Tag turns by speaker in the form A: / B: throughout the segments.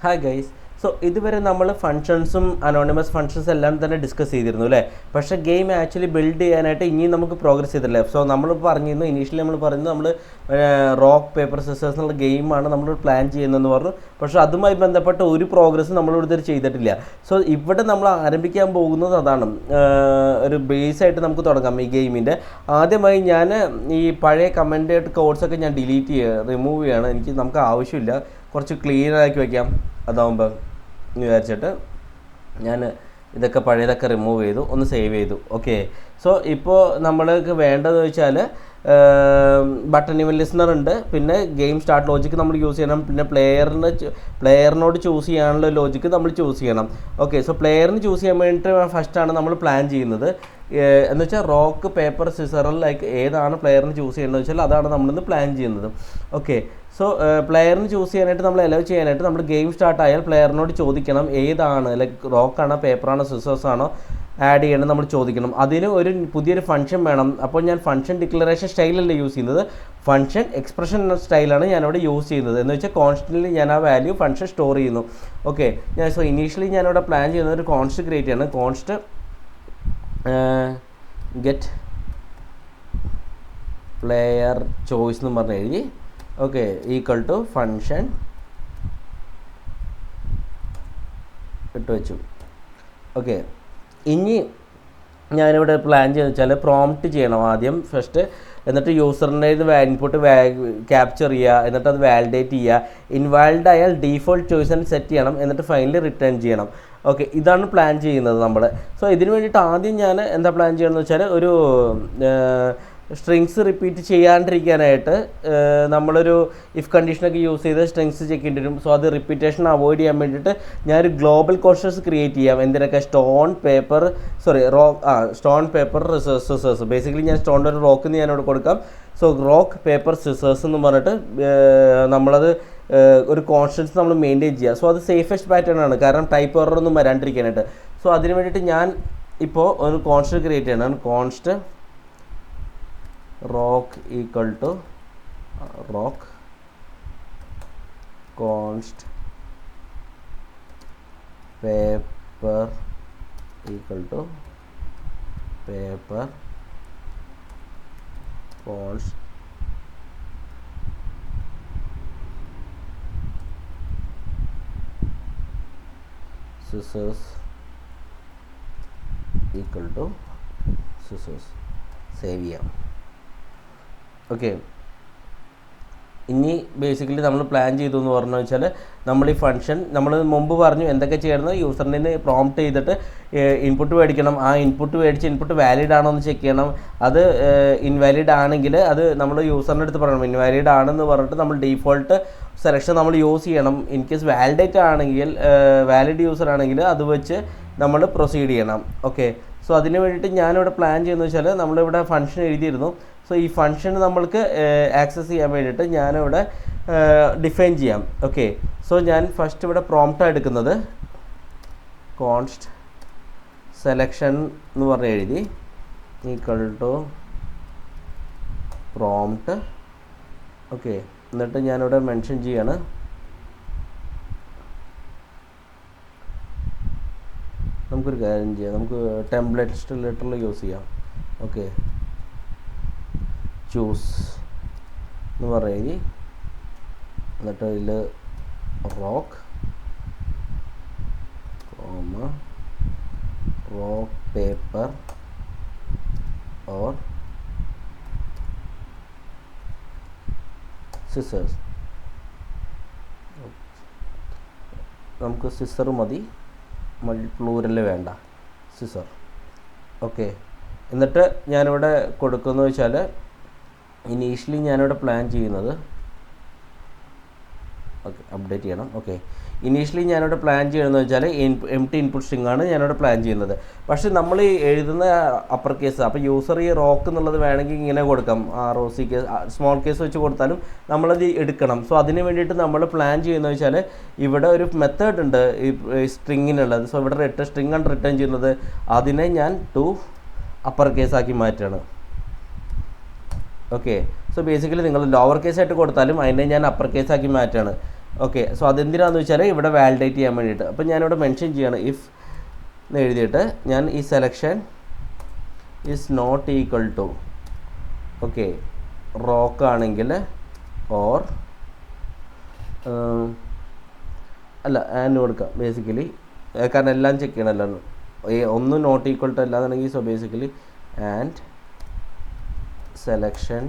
A: Hi guys. So ഇതുവരെ നമ്മൾ ഫങ്ഷൻസും anonymous functions എല്ലാം തന്നെ ഡിസ്കസ് ചെയ്തിരുന്നു അല്ലേ. പക്ഷേ ഗെയിം ആക്ച്വലി ബിൽഡ് ചെയ്യാനായിട്ട് ഇനിയും നമുക്ക് പ്രോഗ്രസ് ചെയ്തിട്ടില്ല. സോ നമ്മൾ പറഞ്ഞിരുന്നു, ഇനീഷ്യലി നമ്മൾ പറയുന്നത് നമ്മൾ റോക്ക് പേപ്പർ സിസേഴ്സ് എന്നുള്ള ഗെയിമാണ് നമ്മൾ പ്ലാൻ ചെയ്യുന്നതെന്ന് പറഞ്ഞു. പക്ഷേ അതുമായി ബന്ധപ്പെട്ട ഒരു പ്രോഗ്രസ്സും നമ്മളിവിടെ ചെയ്തിട്ടില്ല. സോ ഇവിടെ നമ്മൾ ആരംഭിക്കാൻ പോകുന്നത് അതാണ്. ഒരു ബേസായിട്ട് നമുക്ക് തുടങ്ങാം ഈ ഗെയിമിൻ്റെ. ആദ്യമായി ഞാൻ ഈ പഴയ കമൻറ്റഡ് കോഡ്സൊക്കെ ഞാൻ റിമൂവ് ചെയ്യാണ്. നമുക്ക് ആവശ്യമില്ല, കുറച്ച് ക്ലീൻ ആക്കി വയ്ക്കാം അതാവുമ്പോൾ എന്ന് വിചാരിച്ചിട്ട് ഞാൻ ഇതൊക്കെ പഴയതൊക്കെ റിമൂവ് ചെയ്തു, ഒന്ന് സേവ് ചെയ്തു. ഓക്കെ, സോ ഇപ്പോൾ നമ്മൾക്ക് വേണ്ടതെന്ന് വെച്ചാൽ ബട്ടൺ ഇവൻ ലിസണർ ഉണ്ട്, പിന്നെ ഗെയിം സ്റ്റാർട്ട് ലോജിക്ക് നമ്മൾ യൂസ് ചെയ്യണം, പിന്നെ പ്ലെയറിനോട് ചൂസ് ചെയ്യാനുള്ള ലോജിക്ക് നമ്മൾ ചൂസ് ചെയ്യണം. ഓക്കെ, സോ പ്ലെയറിന് ചൂസ് ചെയ്യാൻ വേണ്ടിയിട്ട് ഫസ്റ്റാണ് നമ്മൾ പ്ലാൻ ചെയ്യുന്നത്. എന്ന് വെച്ചാൽ റോക്ക് പേപ്പർ സിസറിൽ ലൈക്ക് ഏതാണ് പ്ലെയറിന് ചൂസ് ചെയ്യേണ്ടതെന്ന് വെച്ചാൽ അതാണ് നമ്മളിന്ന് പ്ലാൻ ചെയ്യുന്നത്. ഓക്കെ, സോ പ്ലെയറിന് ചൂസ് ചെയ്യാനായിട്ട് നമ്മൾ അലോ ചെയ്യാനായിട്ട് നമ്മൾ ഗെയിം സ്റ്റാർട്ട് ആയാൽ പ്ലെയറിനോട് ചോദിക്കണം ഏതാണ്, ലൈക്ക് റോക്കാണോ പേപ്പറാണോ സിസേഴ്സാണോ ആഡ് ചെയ്യണം നമ്മൾ ചോദിക്കണം. അതിന് ഒരു പുതിയൊരു ഫംഗ്ഷൻ വേണം. അപ്പോൾ ഞാൻ ഫംഗ്ഷൻ ഡിക്ലറേഷൻ സ്റ്റൈലല്ല യൂസ് ചെയ്യുന്നത്, ഫംഗ്ഷൻ എക്സ്പ്രഷൻ സ്റ്റൈലാണ് ഞാനവിടെ യൂസ് ചെയ്യുന്നത്. എന്ന് വെച്ചാൽ കോൺസ്റ്റൻ്റ്ലി ഞാൻ ആ വാല്യൂ ഫംഗ്ഷൻ സ്റ്റോർ ചെയ്യുന്നു. ഓക്കെ, സോ ഇനീഷ്യലി ഞാനിവിടെ പ്ലാൻ ചെയ്യുന്നത് ഒരു കോൺസ്റ്റ് ക്രിയേറ്റ് ചെയ്യണം. കോൺസ്റ്റ് ഗെറ്റ് പ്ലെയർ ചോയ്സ് എന്ന് പറഞ്ഞ് എഴുതി. ഓക്കെ, ഈക്വൽ ടു ഫംഗ്ഷൻ ഇട്ട് വെച്ചു. ഓക്കെ, ഇനി ഞാനിവിടെ പ്ലാൻ ചെയ്യുന്നത് വെച്ചാൽ പ്രോംപ്റ്റ് ചെയ്യണം ആദ്യം ഫസ്റ്റ്, എന്നിട്ട് യൂസറിൻ്റെ ഇൻപുട്ട് ക്യാപ്ചർ ചെയ്യുക, എന്നിട്ട് അത് വാലിഡേറ്റ് ചെയ്യുക. ഇൻവാലിഡ് ആയാൽ ഡീഫോൾട്ട് ചോയ്സ് സെറ്റ് ചെയ്യണം, എന്നിട്ട് ഫൈനലി റിട്ടേൺ ചെയ്യണം. ഓക്കെ, ഇതാണ് പ്ലാൻ ചെയ്യുന്നത് നമ്മൾ. സോ ഇതിന് വേണ്ടിയിട്ട് ആദ്യം ഞാൻ എന്താ പ്ലാൻ ചെയ്യണമെന്ന് വെച്ചാൽ ഒരു സ്ട്രിങ്സ് റിപ്പീറ്റ് ചെയ്യാണ്ടിരിക്കാനായിട്ട് നമ്മളൊരു ഇഫ് കണ്ടീഷനൊക്കെ യൂസ് ചെയ്ത് സ്ട്രിങ്സ് ചെക്ക് ചെയ്യേണ്ടി വരും. സോ അത് റിപ്പീറ്റേഷൻ അവോയ്ഡ് ചെയ്യാൻ വേണ്ടിയിട്ട് ഞാനൊരു ഗ്ലോബൽ കോൺസ്റ്റൻസ് ക്രിയേറ്റ് ചെയ്യാം. എന്തിനൊക്കെ സ്റ്റോൺ പേപ്പർ സിസേഴ്സ്. ബേസിക്കലി ഞാൻ സ്റ്റോണിൻ്റെ ഒരു റോക്ക് എന്ന് ഞാനിവിടെ കൊടുക്കാം. സോ റോക്ക് പേപ്പർ സിസേഴ്സ് എന്ന് പറഞ്ഞിട്ട് നമ്മളത് ഒരു കോൺസ്റ്റൻസ് നമ്മൾ മെയിൻറ്റെയിൻ ചെയ്യുക. സോ അത് സേഫസ്റ്റ് പാറ്റേൺ ആണ്, കാരണം ടൈപ്പ് എറർ ഒന്നും വരാണ്ടിരിക്കാനായിട്ട്. സോ അതിന് വേണ്ടിയിട്ട് ഞാൻ ഇപ്പോൾ ഒരു കോൺസ്റ്റൻറ്റ് ക്രിയേറ്റ് ചെയ്യണം. Const rock equal to rock const paper equal to paper const scissors equal to scissors. Save ചെയ്യാം. ഓക്കെ, ഇനി ബേസിക്കലി നമ്മൾ പ്ലാൻ ചെയ്തു എന്ന് പറഞ്ഞു വെച്ചാൽ നമ്മൾ ഈ ഫംഗ്ഷൻ നമ്മൾ മുമ്പ് പറഞ്ഞു എന്തൊക്കെ ചെയ്യണം. യൂസറിനെ പ്രോംപ്റ്റ് ചെയ്തിട്ട് ഇൻപുട്ട് മേടിക്കണം. ആ ഇൻപുട്ട് മേടിച്ച് ഇൻപുട്ട് വാലിഡ് ആണോ എന്ന് ചെക്ക് ചെയ്യണം. അത് ഇൻവാലിഡ് ആണെങ്കിൽ അത് നമ്മൾ യൂസറിൻ്റെ അടുത്ത് പറയണം ഇൻവാലിഡ് ആണെന്ന് പറഞ്ഞിട്ട് നമ്മൾ ഡീഫോൾട്ട് സെലക്ഷൻ നമ്മൾ യൂസ് ചെയ്യണം. ഇൻ കേസ് വാലിഡേറ്റ് ആണെങ്കിൽ, വാലിഡ് യൂസർ ആണെങ്കിൽ അത് വെച്ച് നമ്മൾ പ്രൊസീഡ് ചെയ്യണം. ഓക്കെ, സോ അതിന് വേണ്ടിയിട്ട് ഞാനിവിടെ പ്ലാൻ ചെയ്യുന്നത് വെച്ചാൽ നമ്മളിവിടെ ഫംഗ്ഷൻ എഴുതിയിരുന്നു. സോ ഈ ഫംഗ്ഷൻ നമ്മൾക്ക് ആക്സസ് ചെയ്യാൻ വേണ്ടിയിട്ട് ഞാനിവിടെ ഡിഫൈൻ ചെയ്യാം. ഓക്കെ, സോ ഞാൻ ഫസ്റ്റ് ഇവിടെ പ്രോംപ്റ്റാണ് എടുക്കുന്നത്. കോൺസ്റ്റ് സെലക്ഷൻ എന്ന് പറഞ്ഞ് എഴുതി ഈക്വൽ ടു പ്രോംപ്റ്റ്. ഓക്കെ, എന്നിട്ട് ഞാനിവിടെ മെൻഷൻ ചെയ്യാണ് നമുക്കൊരു കാര്യം ചെയ്യാം, നമുക്ക് ടെംപ്ലേറ്റ് ലെറ്ററിൽ യൂസ് ചെയ്യാം. ഓക്കെ, ചൂസ് എന്ന് പറയുക, എന്നിട്ട് അതിൽ റോക്ക് പേപ്പർ ഓർ സിസേഴ്സ്. നമുക്ക് സിസർ മതി, പ്ലൂരൽ വേണ്ട, സിസർ. ഓക്കെ, എന്നിട്ട് ഞാനിവിടെ കൊടുക്കുന്നത് വെച്ചാൽ ഇനീഷ്യലി ഞാനിവിടെ പ്ലാൻ ചെയ്യുന്നത്, ഓക്കെ അപ്ഡേറ്റ് ചെയ്യണം. ഓക്കെ, ഇനീഷ്യലി ഞാനിവിടെ പ്ലാൻ ചെയ്യണമെന്ന് വെച്ചാൽ എംപ്റ്റി ഇൻപുട്ട് സ്ട്രിംഗ് ആണ് ഞാനിവിടെ പ്ലാൻ ചെയ്യുന്നത്. പക്ഷേ നമ്മൾ ഈ എഴുതുന്ന അപ്പർ കേസ്, അപ്പോൾ യൂസർ ഈ റോക്ക് എന്നുള്ളത് വേണമെങ്കിൽ ഇങ്ങനെ കൊടുക്കാം, ROC കേസ് സ്മോൾ കേസ് വെച്ച് കൊടുത്താലും നമ്മളത് എടുക്കണം. സോ അതിന് വേണ്ടിയിട്ട് നമ്മൾ പ്ലാൻ ചെയ്യുന്നത് വെച്ചാൽ ഇവിടെ ഒരു മെത്തേഡ് ഉണ്ട് ഈ സ്ട്രിങ്ങിനുള്ളത്. സോ ഇവിടെ സ്ട്രിങ് ആണ് റിട്ടേൺ ചെയ്യുന്നത്, അതിനെ ഞാൻ ടു അപ്പർ കേസാക്കി മാറ്റുകയാണ്. ഓക്കെ, സോ ബേസിക്കലി നിങ്ങൾ ലോവർ കേസായിട്ട് കൊടുത്താലും അതിനെ ഞാൻ അപ്പർ കേസാക്കി മാറ്റുകയാണ്. ഓക്കെ. സോ അതെന്തിനാണെന്ന് വെച്ചാൽ ഇവിടെ വാലിഡേറ്റ് ചെയ്യാൻ വേണ്ടിയിട്ട്. അപ്പോൾ ഞാനിവിടെ മെൻഷൻ ചെയ്യാണ് ഇഫ് എന്ന് എഴുതിയിട്ട് ഞാൻ ഈ selection is not equal to okay rock ആണെങ്കിൽ ഓർ അല്ല ആൻഡ് കൊടുക്കാം ബേസിക്കലി, കാരണം എല്ലാം ചെക്ക് ചെയ്യണമല്ലോ. ഒന്നും നോട്ട് ഈക്വൽ ടു അല്ലാന്നുണ്ടെങ്കിൽ so basically and selection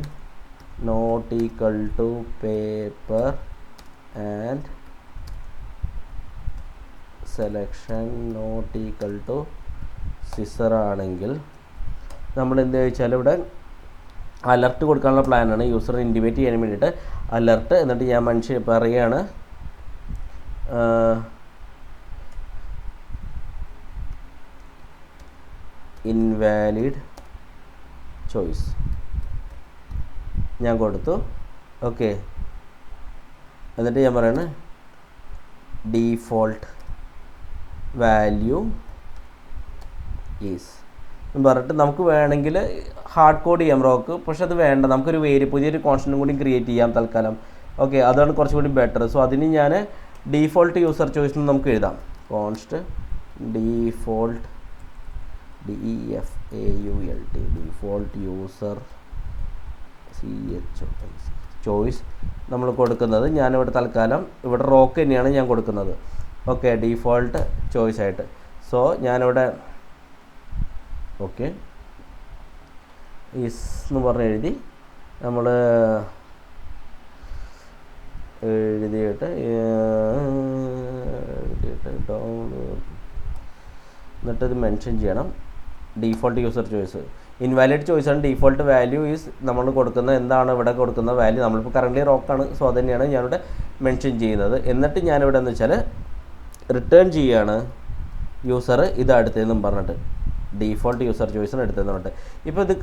A: not equal to paper and selection not equal to scissor ആണെങ്കിൽ നമ്മൾ എന്ത് ചോദിച്ചാൽ ഇവിടെ അലർട്ട് കൊടുക്കാനുള്ള പ്ലാനാണ് യൂസറിനെ ഇൻറ്റിമേറ്റ് ചെയ്യാൻ വേണ്ടിയിട്ട്. അലർട്ട് എന്നിട്ട് ഞാൻ മനുഷ്യൻ പറയുകയാണ് ഇൻവാലിഡ് ചോയ്സ് ഞാൻ കൊടുത്തു. ഓക്കെ. എന്നിട്ട് ഞാൻ പറയണേ ഡീഫോൾട്ട് വാല്യൂ ഈസ് പറഞ്ഞിട്ട് നമുക്ക് വേണമെങ്കിൽ ഹാർഡ് കോഡ് ചെയ്യാം റോക്ക്. പക്ഷെ അത് വേണ്ട, നമുക്കൊരു പുതിയൊരു കോൺസ്റ്റൻറ്റും കൂടി ക്രിയേറ്റ് ചെയ്യാം തൽക്കാലം. ഓക്കെ, അതാണ് കുറച്ചും കൂടി ബെറ്റർ. സോ അതിന് ഞാൻ ഡീഫോൾട്ട് യൂസർ ചോയ്സ് എന്ന് നമുക്ക് എഴുതാം. Const default DEFAULT default user choice നമ്മൾ കൊടുക്കുന്നത്. ഞാനിവിടെ തൽക്കാലം ഇവിടെ റോക്ക് തന്നെയാണ് ഞാൻ കൊടുക്കുന്നത്. ഓക്കെ, ഡീഫോൾട്ട് ചോയ്സ് ആയിട്ട്. സോ ഞാനിവിടെ ഓക്കെ ഈസ് എന്ന് പറഞ്ഞ് എഴുതി നമ്മൾ എഴുതിയിട്ട് എന്നിട്ട് ഇത് മെൻഷൻ ചെയ്യണം ഡീഫോൾട്ട് യൂസർ ചോയ്സ്. ഇൻവാലിഡ് ചോയ്സാണ്. ഡീഫോൾട്ട് വാല്യൂ ഈസ് നമ്മൾ കൊടുക്കുന്ന എന്താണ് ഇവിടെ കൊടുക്കുന്ന വാല്യൂ. നമ്മളിപ്പോൾ കറൻ്റ് റോക്കാണ്. സോ അത് തന്നെയാണ് ഞാനിവിടെ മെൻഷൻ ചെയ്യുന്നത്. എന്നിട്ട് ഞാനിവിടെ എന്ന് വെച്ചാൽ റിട്ടേൺ ചെയ്യുകയാണ് യൂസർ ഇത് അടുത്തതെന്നും പറഞ്ഞിട്ട് ഡീഫോൾട്ട് യൂസർ ചോയ്സിന് എടുത്തതെന്ന് പറഞ്ഞിട്ട്. ഇപ്പോൾ ഇത്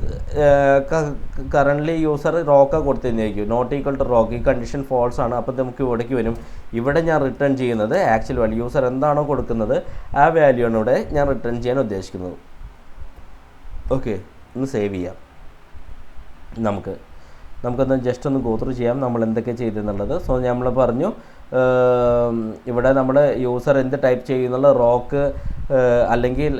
A: കറൻ്റ്ലി യൂസർ റോക്കാണ് കൊടുത്തതെന്നായിരിക്കും. നോട്ട് ഈക്വൽ ടു റോക്ക്, ഈ കണ്ടീഷൻ ഫോൾസ് ആണ്. അപ്പോൾ നമുക്ക് ഇവിടേക്ക് വരും. ഇവിടെ ഞാൻ റിട്ടേൺ ചെയ്യുന്നത് ആക്ച്വൽ വാല്യൂ യൂസർ എന്താണോ കൊടുക്കുന്നത് ആ വാല്യൂ ആണ് ഇവിടെ ഞാൻ റിട്ടേൺ ചെയ്യാൻ ഉദ്ദേശിക്കുന്നത്. ഓക്കെ, ഒന്ന് സേവ് ചെയ്യാം. നമുക്കൊന്ന് ജസ്റ്റ് ഒന്ന് ഗോ ത്രൂ ചെയ്യാം നമ്മൾ എന്തൊക്കെ ചെയ്തെന്നുള്ളത്. സോ നമ്മൾ പറഞ്ഞു ഇവിടെ നമ്മൾ യൂസർ എന്ത് ടൈപ്പ് ചെയ്യുന്നുള്ള റോക്ക് അല്ലെങ്കിൽ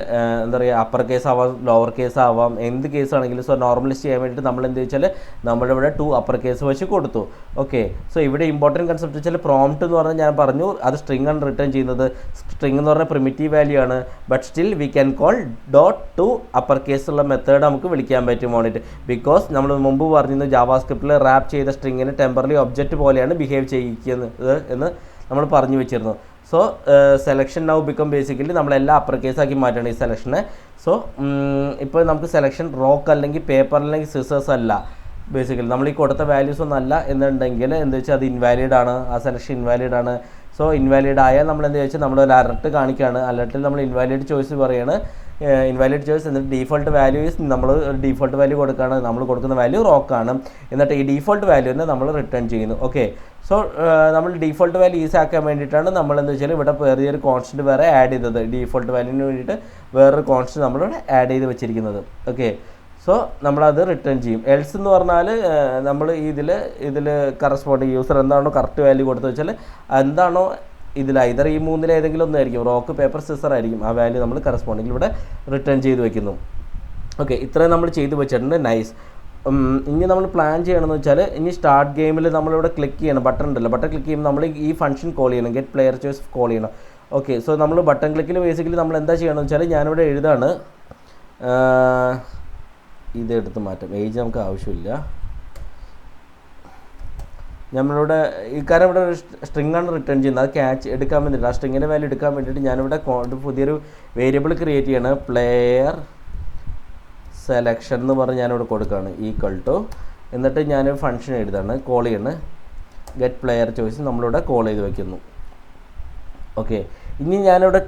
A: എന്താ പറയുക അപ്പർ കേസ് ആവാം ലോവർ കേസ് ആവാം എന്ത് കേസ് ആണെങ്കിലും. സോ നോർമലൈസ് ചെയ്യാൻ വേണ്ടിയിട്ട് നമ്മൾ എന്ത് വെച്ചാൽ നമ്മളിവിടെ 2 അപ്പർ കേസ് വെച്ച് കൊടുത്തു. ഓക്കെ, സോ ഇവിടെ ഇമ്പോർട്ടൻറ്റ് കൺസെപ്റ്റ് വെച്ചാൽ പ്രോംപ്റ്റ് എന്ന് പറഞ്ഞാൽ ഞാൻ പറഞ്ഞു അത് സ്ട്രിങ് ആണ് റിട്ടേൺ ചെയ്യുന്നത്. സ്ട്രിങ് എന്ന് പറഞ്ഞാൽ പ്രിമിറ്റീവ് വാല്യൂ ആണ്. But still we can call dot to upper case ഉള്ള മെത്തേഡ് നമുക്ക് വിളിക്കാൻ പറ്റും വേണ്ടിയിട്ട്. ബിക്കോസ് നമ്മൾ മുമ്പ് പറഞ്ഞിരുന്നു ജാവാസ്ക്രിപ്റ്റിൽ റാപ്പ് ചെയ്ത സ്ട്രിങ്ങിന് ടെമ്പററി ഒബ്ജക്റ്റ് പോലെയാണ് ബിഹേവ് ചെയ്യിക്കുന്നത് എന്ന് നമ്മൾ പറഞ്ഞു വെച്ചിരുന്നു. So selection now become basically നമ്മളെല്ലാം അപ്പർ കേസാക്കി മാറ്റണം ഈ സെലക്ഷനെ. സോ ഇപ്പോൾ നമുക്ക് സെലക്ഷൻ റോക്ക് അല്ലെങ്കിൽ പേപ്പർ അല്ലെങ്കിൽ സിസേഴ്സ് അല്ല. ബേസിക്കലി നമ്മൾ ഈ കൊടുത്ത വാല്യൂസ് ഒന്നും അല്ല എന്നുണ്ടെങ്കിൽ എന്താ വെച്ചാൽ അത് ഇൻവാലിഡ് ആണ്, ആ സെലക്ഷൻ ഇൻവാലിഡ് ആണ്. സോ ഇൻവാലിഡ് ആയാൽ നമ്മൾ എന്താ വെച്ചാൽ നമ്മളൊരു അലർട്ട് കാണിക്കുകയാണ്. അലർട്ടിൽ നമ്മൾ ഇൻവാലിഡ് ചോയ്സ് പറയുകയാണ്, ഇൻവാലിഡ് ചോയ്സ്. എന്നിട്ട് ഡീഫോൾട്ട് വാല്യൂ നമ്മൾ ഡീഫോൾട്ട് വാല്യൂ കൊടുക്കുകയാണ്. നമ്മൾ കൊടുക്കുന്ന വാല്യൂ റോക്കാണ്. എന്നിട്ട് ഈ ഡീഫോൾട്ട് വാല്യൂവിനെ നമ്മൾ റിട്ടേൺ ചെയ്യുന്നു. ഓക്കെ, സോ നമ്മൾ ഡീഫോൾട്ട് വാല്യൂ ഈസി ആക്കാൻ വേണ്ടിയിട്ടാണ് നമ്മൾ എന്താ വെച്ചാൽ ഇവിടെ വേറൊരു കോൺസ്റ്റൻറ്റ് വേറെ ആഡ് ചെയ്തത്. ഡീഫോൾട്ട് വാല്യൂവിന് വേണ്ടിയിട്ട് വേറൊരു കോൺസ്റ്റൻറ്റ് നമ്മളിവിടെ ആഡ് ചെയ്ത് വെച്ചിരിക്കുന്നത്. ഓക്കെ, സോ നമ്മളത് റിട്ടേൺ ചെയ്യും. എൽസ് എന്ന് പറഞ്ഞാൽ നമ്മൾ ഇതിൽ കറസ്പോണ്ടിങ് യൂസർ എന്താണോ കറക്റ്റ് വാല്യൂ കൊടുത്തു വെച്ചാൽ എന്താണോ ഇതിൽ ഐതർ ഈ മൂന്നിലേതെങ്കിലും ഒന്നായിരിക്കും, റോക്ക് പേപ്പർ സിസർ ആയിരിക്കും, ആ വാല്യൂ നമ്മൾ കറസ്പോണ്ടിങ്ങിൽ ഇവിടെ റിട്ടേൺ ചെയ്ത് വെക്കുന്നു. ഓക്കെ, ഇത്രയും നമ്മൾ ചെയ്ത് വെച്ചിട്ടുണ്ട്. നൈസ്. ഇനി നമ്മൾ പ്ലാൻ ചെയ്യണമെന്ന് വെച്ചാൽ ഇനി സ്റ്റാർട്ട് ഗെയിമിൽ നമ്മളിവിടെ ക്ലിക്ക് ചെയ്യണം. ബട്ടൺ ഉണ്ടല്ലോ, ബട്ടൺ ക്ലിക്ക് ചെയ്യുമ്പോൾ നമ്മൾ ഈ ഫംഗ്ഷൻ കോൾ ചെയ്യണം, ഗെറ്റ് പ്ലെയർ ചോയ്സ് കോൾ ചെയ്യണം. ഓക്കെ, സോ നമ്മൾ ബട്ടൺ ക്ലിക്കിൽ ബേസിക്കലി നമ്മൾ എന്താ ചെയ്യണമെന്ന് വെച്ചാൽ ഞാനിവിടെ എഴുതാണ് ഇത് എടുത്ത് മാറ്റാം. ഏജ് നമുക്ക് ആവശ്യമില്ല. നമ്മളിവിടെ ഈ കാരണം ഇവിടെ സ്ട്രിങ് ആണ് റിട്ടേൺ ചെയ്യുന്നത്, അത് ക്യാച്ച് എടുക്കാൻ വേണ്ടിയിട്ട് ആ സ്ട്രിങ്ങിൻ്റെ വാല്യൂ എടുക്കാൻ വേണ്ടിയിട്ട് ഞാനിവിടെ പുതിയൊരു വേരിയബിൾ ക്രിയേറ്റ് ചെയ്യണം. പ്ലെയർ സെലക്ഷൻ എന്ന് പറഞ്ഞ് ഞാനിവിടെ കൊടുക്കുകയാണ് ഈക്വൽ ടു. എന്നിട്ട് ഞാനൊരു ഫംഗ്ഷൻ എഴുതാണ്, കോൾ ചെയ്യണം ഗെറ്റ് പ്ലെയർ ചോയ്സ് നമ്മളിവിടെ കോൾ ചെയ്ത് വയ്ക്കുന്നു. ഓക്കെ, ഇനി ഞാനിവിടെ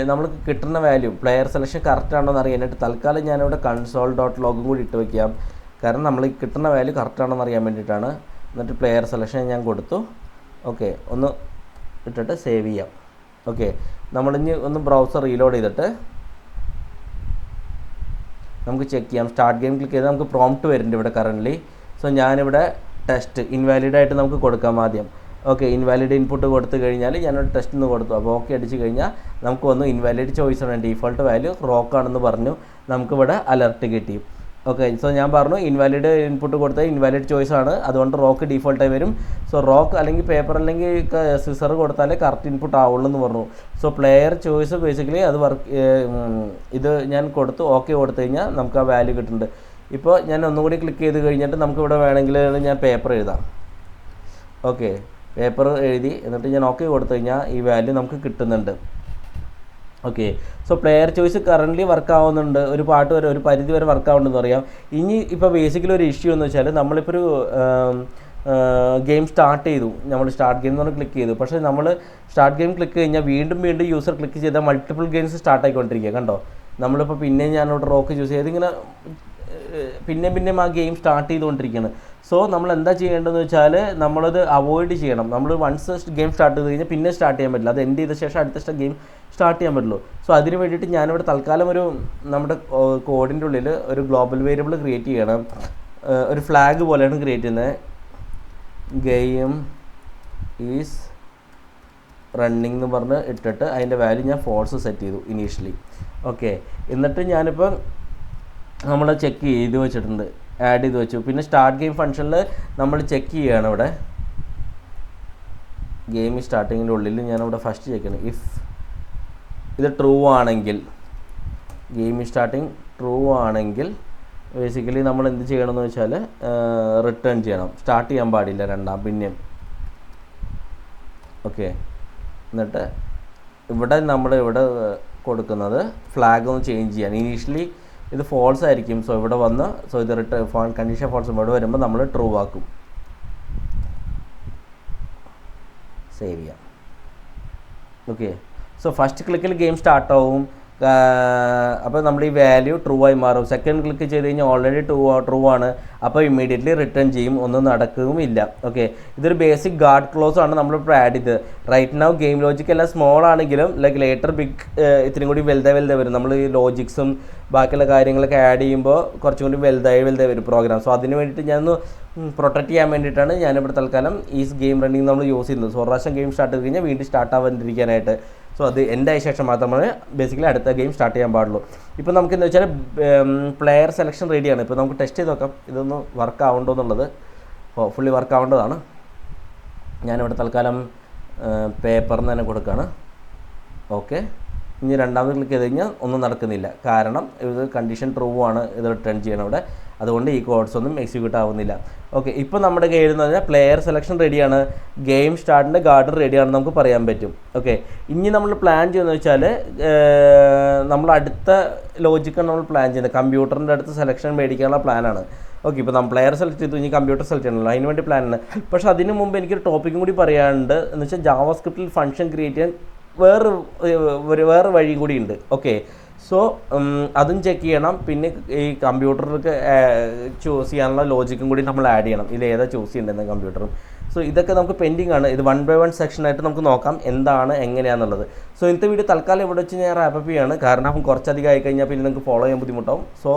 A: നമ്മൾക്ക് കിട്ടുന്ന വാല്യൂ പ്ലെയർ സെലക്ഷൻ കറക്റ്റ് ആണോ എന്ന് അറിയാനായിട്ട് തൽക്കാലം ഞാനിവിടെ കൺസോൾ ഡോട്ട് ലോഗും കൂടി ഇട്ട് വയ്ക്കാം. കാരണം നമ്മൾ കിട്ടുന്ന വാല്യൂ കറക്റ്റ് ആണോ എന്ന് അറിയാൻ വേണ്ടിയിട്ടാണ്. എന്നിട്ട് പ്ലെയർ സെലക്ഷൻ ഞാൻ കൊടുത്തു. ഓക്കെ, ഒന്ന് ഇട്ടിട്ട് സേവ് ചെയ്യാം. ഓക്കെ, നമ്മളിനി ഒന്ന് ബ്രൗസർ റീലോഡ് ചെയ്തിട്ട് നമുക്ക് ചെക്ക് ചെയ്യാം. സ്റ്റാർട്ട് ഗെയിം ക്ലിക്ക് ചെയ്താൽ നമുക്ക് പ്രോംപ്റ്റ് വരുന്നുണ്ട് ഇവിടെ കറൻ്റ്ലി. സോ ഞാനിവിടെ ടെസ്റ്റ് ഇൻവാലിഡ് ആയിട്ട് നമുക്ക് കൊടുക്കാം ആദ്യം. ഓക്കെ, ഇൻവാലിഡ് ഇൻപുട്ട് കൊടുത്തു കഴിഞ്ഞാൽ ഞാനൊരു ടെസ്റ്റ് എന്ന് കൊടുത്തു. അപ്പോൾ ഓക്കെ അടിച്ച് കഴിഞ്ഞാൽ നമുക്ക് വന്നു ഇൻവാലിഡ് ചോയ്സാണ്, ഡീഫോൾട്ട് വാല്യൂ റോക്ക് ആണെന്ന് പറഞ്ഞു. നമുക്കിവിടെ അലർട്ട് കിട്ടി. ഓക്കെ, സോ ഞാൻ പറഞ്ഞു ഇൻവാലിഡ് ഇൻപുട്ട് കൊടുത്താൽ ഇൻവാലിഡ് ചോയ്സ് ആണ്, അതുകൊണ്ട് റോക്ക് ഡീഫോൾട്ടായി വരും. സോ റോക്ക് അല്ലെങ്കിൽ പേപ്പർ അല്ലെങ്കിൽ സിസർ കൊടുത്താലേ കറക്റ്റ് ഇൻപുട്ട് ആവുള്ളൂ എന്ന് പറഞ്ഞു. സോ പ്ലെയർ ചോയ്സ് ബേസിക്കലി അത് ഇത് ഞാൻ കൊടുത്തു. ഓക്കെ കൊടുത്തു കഴിഞ്ഞാൽ നമുക്ക് ആ വാല്യൂ കിട്ടുന്നുണ്ട്. ഇപ്പോൾ ഞാൻ ഒന്നുകൂടി ക്ലിക്ക് ചെയ്ത് കഴിഞ്ഞിട്ട് നമുക്കിവിടെ വേണമെങ്കിൽ ഞാൻ പേപ്പർ എഴുതാം. ഓക്കെ, പേപ്പർ എഴുതി എന്നിട്ട് ഞാൻ ഓക്കെ കൊടുത്തു കഴിഞ്ഞാൽ ഈ വാല്യൂ നമുക്ക് കിട്ടുന്നുണ്ട്. Okay, so player choice currently work ആവുന്നുണ്ട്. ഒരു പാട്ട് വരെ ഒരു പരിധി വരെ വർക്ക് ആവുന്നുണ്ടെന്ന് പറയാം. ഇനി ഇപ്പോൾ ബേസിക്കലി ഒരു ഇഷ്യൂ എന്ന് വെച്ചാൽ നമ്മളിപ്പോൾ ഒരു ഗെയിം സ്റ്റാർട്ട് ചെയ്തു, നമ്മൾ സ്റ്റാർട്ട് ഗെയിം എന്ന് പറഞ്ഞാൽ ക്ലിക്ക് ചെയ്തു. പക്ഷേ നമ്മൾ സ്റ്റാർട്ട് ഗെയിം ക്ലിക്ക് കഴിഞ്ഞാൽ വീണ്ടും യൂസർ ക്ലിക്ക് ചെയ്താൽ മൾട്ടിപ്പിൾ ഗെയിംസ് സ്റ്റാർട്ട് ആയിക്കൊണ്ടിരിക്കുക. കണ്ടോ, നമ്മളിപ്പോൾ പിന്നെയും ഞാനവിടെ റോക്ക് ചൂസ് ചെയ്ത് ഇങ്ങനെ പിന്നെയും ആ ഗെയിം സ്റ്റാർട്ട് ചെയ്തുകൊണ്ടിരിക്കുകയാണ്. സോ നമ്മൾ എന്താ ചെയ്യേണ്ടതെന്ന് വെച്ചാൽ നമ്മളത് അവോയ്ഡ് ചെയ്യണം. നമ്മൾ വൺസ് ഗെയിം സ്റ്റാർട്ട് ചെയ്ത് കഴിഞ്ഞാൽ പിന്നെ സ്റ്റാർട്ട് ചെയ്യാൻ പറ്റില്ല. അത് എൻഡ് ചെയ്ത ശേഷം അടുത്ത ഗെയിം സ്റ്റാർട്ട് ചെയ്യാൻ പറ്റുള്ളൂ. സോ അതിന് വേണ്ടിയിട്ട് ഞാനിവിടെ തൽക്കാലം നമ്മുടെ കോഡിൻ്റെ ഉള്ളിൽ ഒരു ഗ്ലോബൽ വേരിയബിൾ ക്രിയേറ്റ് ചെയ്യണം. ഒരു ഫ്ലാഗ് പോലെയാണ് ക്രിയേറ്റ് ചെയ്യുന്നത്. ഗെയിം ഈസ് റണ്ണിങ് എന്ന് പറഞ്ഞ് ഇട്ടിട്ട് അതിൻ്റെ വാല്യൂ ഞാൻ ഫോൾസ് സെറ്റ് ചെയ്തു ഇനീഷ്യലി. ഓക്കെ, എന്നിട്ട് ഞാനിപ്പോൾ നമ്മൾ ചെക്ക് ചെയ്ത് വെച്ചിട്ടുണ്ട്, ആഡ് ചെയ്ത് വെച്ചു. പിന്നെ സ്റ്റാർട്ട് ഗെയിം ഫംഗ്ഷനിൽ നമ്മൾ ചെക്ക് ചെയ്യുകയാണ്. ഇവിടെ ഗെയിം സ്റ്റാർട്ടിങ്ങിൻ്റെ ഉള്ളിൽ ഞാനിവിടെ ഫസ്റ്റ് ചെക്ക് ചെയ്യണം. ഇഫ് ഇത് ട്രൂ ആണെങ്കിൽ, ഗെയിം സ്റ്റാർട്ടിങ് ട്രൂ ആണെങ്കിൽ ബേസിക്കലി നമ്മൾ എന്ത് ചെയ്യണമെന്ന് വെച്ചാൽ റിട്ടേൺ ചെയ്യണം. സ്റ്റാർട്ട് ചെയ്യാൻ പാടില്ല പിന്നെയും. ഓക്കെ, എന്നിട്ട് ഇവിടെ കൊടുക്കുന്നത് ഫ്ലാഗ് ഒന്ന് ചേഞ്ച് ചെയ്യാൻ. ഇനീഷ്യലി ഇത് ഫോൾസ് ആയിരിക്കും. സോ ഇവിടെ വന്ന് ഇത് കണ്ടീഷൻ ഫോൾസ് ഇവിടെ വരുമ്പോൾ നമ്മൾ ട്രൂ ആക്കും. സേവ് ചെയ്യാം. ഓക്കെ, സോ ഫസ്റ്റ് ക്ലിക്കിൽ ഗെയിം സ്റ്റാർട്ടാവും. അപ്പോൾ നമ്മുടെ ഈ വാല്യൂ ട്രൂ ആയി മാറും. സെക്കൻഡ് ക്ലിക്ക് ചെയ്ത് കഴിഞ്ഞാൽ ഓൾറെഡി ട്രൂ ആണ്. അപ്പോൾ ഇമ്മീഡിയറ്റ്ലി റിട്ടേൺ ചെയ്യും, ഒന്നും നടക്കുകയുമില്ല. ഓക്കെ, ഇതൊരു ബേസിക് ഗാർഡ് ക്ലോസ് ആണ് നമ്മളിപ്പോൾ ആഡ് ചെയ്ത്. റൈറ്റ് നൗ ഗെയിം ലോജിക് എല്ലാം സ്മോൾ ആണെങ്കിലും ലേറ്റർ ബിഗ് ഇത്തിരി കൂടി വലുതായി വരും. നമ്മൾ ഈ ലോജിക്സും ബാക്കിയുള്ള കാര്യങ്ങളൊക്കെ ആഡ് ചെയ്യുമ്പോൾ കുറച്ചും കൂടി വലുതായി വരും പ്രോഗ്രാം. സോ അതിന് വേണ്ടിയിട്ട് ഞാനൊന്ന് പ്രൊട്ടക്റ്റ് ചെയ്യാൻ വേണ്ടിയിട്ടാണ് ഞാനിവിടെ തൽക്കാലം ഈ ഗെയിം റണ്ണിങ് നമ്മൾ യൂസ് ചെയ്യുന്നത്. സോ ഒരു പ്രാവശ്യം ഗെയിം സ്റ്റാർട്ട് ചെയ്ത് കഴിഞ്ഞാൽ വീണ്ടും സ്റ്റാർട്ട് ആവാതിരിക്കാനായിട്ട്. സോ അത് എൻ്റെ ആയ ശേഷം മാത്രമാണ് ബേസിക്കലി അടുത്ത ഗെയിം സ്റ്റാർട്ട് ചെയ്യാൻ പാടുള്ളൂ. ഇപ്പോൾ നമുക്ക് എന്താ വെച്ചാൽ പ്ലെയർ സെലക്ഷൻ റെഡിയാണ്. ഇപ്പോൾ നമുക്ക് ടെസ്റ്റ് ചെയ്ത് നോക്കാം ഇതൊന്ന് വർക്ക് ആവുന്നുണ്ടോ എന്നുള്ളത്. ഫുള്ളി വർക്ക് ആവേണ്ടതാണ്. ഞാനിവിടെ തൽക്കാലം പേപ്പറിന് തന്നെ കൊടുക്കുകയാണ്. ഓക്കെ, ഇനി രണ്ടാമത് ക്ലിക്ക് ചെയ്ത് കഴിഞ്ഞാൽ ഒന്നും നടക്കുന്നില്ല. കാരണം ഇത് കണ്ടീഷൻ ട്രൂ ആണ്, ഇത് റിട്ടേൺ ചെയ്യണം ഇവിടെ. അതുകൊണ്ട് ഈ കോഡ്സ് ഒന്നും എക്സിക്യൂട്ട് ആവുന്നില്ല. ഓക്കെ, ഇപ്പോൾ നമ്മുടെ ഗെയിം എന്ന് പറഞ്ഞാൽ പ്ലെയർ സെലക്ഷൻ റെഡിയാണ്, ഗെയിം സ്റ്റാർട്ടിൻ്റെ ഗാർഡൻ റെഡിയാണെന്ന് നമുക്ക് പറയാൻ പറ്റും. ഓക്കെ, ഇനി നമ്മൾ പ്ലാൻ ചെയ്യുന്നത് വെച്ചാൽ നമ്മൾ അടുത്ത ലോജിക്കാണ് നമ്മൾ പ്ലാൻ ചെയ്യുന്നത്. കമ്പ്യൂട്ടറിൻ്റെ അടുത്ത് സെലക്ഷൻ മേടിക്കാനുള്ള പ്ലാനാണ്. ഓക്കെ, ഇപ്പോൾ നമ്മൾ പ്ലെയർ സെലക്ട് ചെയ്തു, ഇനി കമ്പ്യൂട്ടർ സെലക്ട് ചെയ്യണമല്ലോ, അതിന് വേണ്ടി പ്ലാനാണ്. പക്ഷേ അതിന് മുമ്പ് എനിക്കൊരു ടോപ്പിക്കും കൂടി പറയാനുണ്ട്. എന്ന് വെച്ചാൽ ജാവാസ്ക്രിപ്റ്റിൽ ഫംഗ്ഷൻ ക്രിയേറ്റ് ചെയ്യാൻ വേറെ വഴി കൂടി ഉണ്ട്. ഓക്കെ, സോ അതും ചെക്ക് ചെയ്യണം. പിന്നെ ഈ കമ്പ്യൂട്ടറിലേക്ക് ചൂസ് ചെയ്യാനുള്ള ലോജിക്കും കൂടി നമ്മൾ ആഡ് ചെയ്യണം. ഇതിൽ ഏതാ ചൂസ് ചെയ്യേണ്ടത് കമ്പ്യൂട്ടറും. സോ ഇതൊക്കെ നമുക്ക് പെൻഡിങ് ആണ്. ഇത് 1 by 1 സെക്ഷനായിട്ട് നമുക്ക് നോക്കാം എന്താണ് എങ്ങനെയാണെന്നുള്ളത്. സോ ഇന്നത്തെ വീഡിയോ തൽക്കാലം ഇവിടെ വെച്ച് ഞാൻ റാപ്പ് ചെയ്യാണ്. കാരണം കുറച്ചധികം ആയിക്കഴിഞ്ഞാൽ പിന്നെ നിങ്ങൾക്ക് ഫോളോ ചെയ്യാൻ ബുദ്ധിമുട്ടാവും. സോ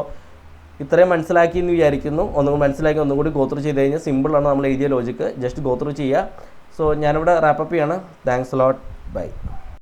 A: ഇത്രയും മനസ്സിലാക്കി എന്ന് വിചാരിക്കുന്നു. മനസ്സിലാക്കി ഒന്നുകൂടി ഗോത്രൂ ചെയ്ത് കഴിഞ്ഞാൽ സിമ്പിളാണ് നമ്മൾ എഴുതിയ ലോജിക്ക്. ജസ്റ്റ് ഗോത്രൂ ചെയ്യുക. സോ ഞാനിവിടെ റാപ്പ് ചെയ്യാണ്. Thanks lot. ബൈ.